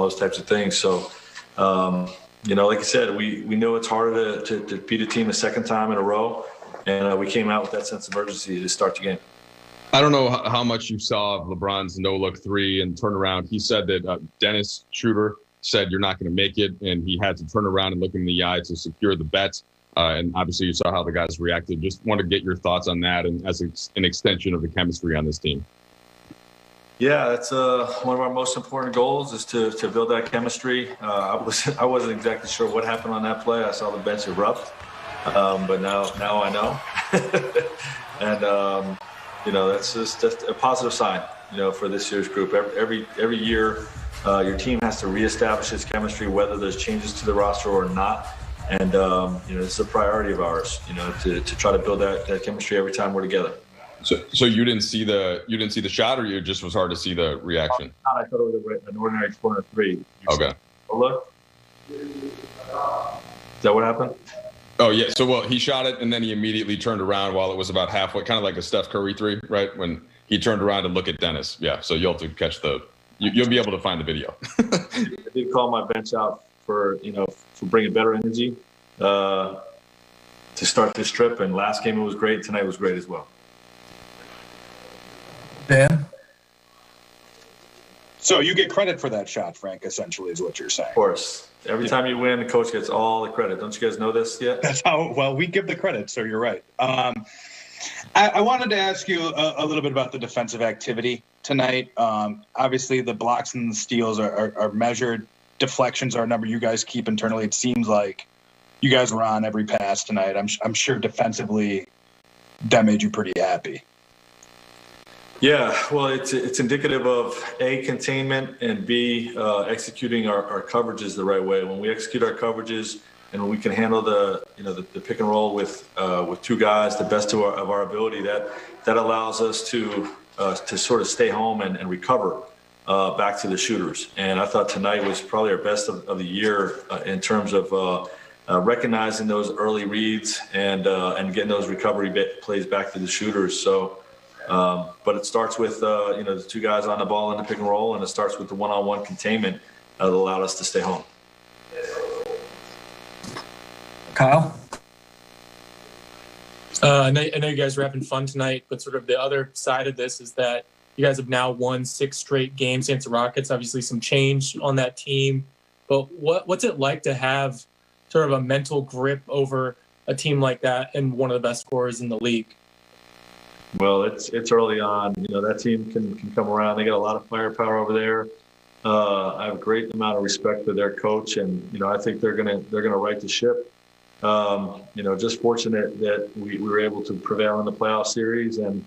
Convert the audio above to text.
those types of things. So, like I said, we know it's harder to beat a team a second time in a row, and we came out with that sense of urgency to start the game. I don't know how much you saw of LeBron's no-look three and turnaround. He said that Dennis Schroeder said you're not going to make it, and he had to turn around and look him in the eye to secure the bet. And obviously you saw how the guys reacted. Just want to get your thoughts on that and as an extension of the chemistry on this team. Yeah, that's one of our most important goals is to build that chemistry. I wasn't exactly sure what happened on that play. I saw the bench erupt, but now I know. And that's just a positive sign, for this year's group. Every year, your team has to reestablish its chemistry, whether there's changes to the roster or not. And it's a priority of ours, to try to build that chemistry every time we're together. So you didn't see the shot, or you just was hard to see the reaction? I thought it was an ordinary corner three. Okay. Oh, look. Is that what happened? Oh, yeah. So, he shot it, and then he immediately turned around while it was about halfway, kind of like a Steph Curry three, right? When he turned around to look at Dennis. Yeah, so you'll have to catch you'll be able to find the video. I did call my bench out for bringing better energy to start this trip, and last game it was great. Tonight was great as well. Dan? So you get credit for that shot, Frank, essentially is what you're saying. Of course. Every time you win, the coach gets all the credit. Don't you guys know this yet? That's well, we give the credit, so you're right. I wanted to ask you a little bit about the defensive activity tonight. Obviously, the blocks and the steals are measured. Deflections are a number you guys keep internally. It seems like you guys were on every pass tonight. I'm sure defensively that made you pretty happy. Yeah, well, it's indicative of A, containment, and B, executing our coverages the right way. When we execute our coverages and when we can handle the pick and roll with two guys, the best of our ability, that allows us to sort of stay home and recover back to the shooters. And I thought tonight was probably our best of the year in terms of recognizing those early reads and getting those recovery plays back to the shooters. So. But it starts with, the two guys on the ball in the pick and roll, and it starts with the one-on-one containment that allowed us to stay home. Kyle? I know you guys are having fun tonight, but sort of the other side of this is that you guys have now won 6 straight games against the Rockets. Obviously some change on that team. But what's it like to have sort of a mental grip over a team like that and one of the best scorers in the league? Well, it's early on. That team can come around. They got a lot of firepower over there. I have a great amount of respect for their coach, and I think they're gonna right the ship. Just fortunate that we were able to prevail in the playoff series, and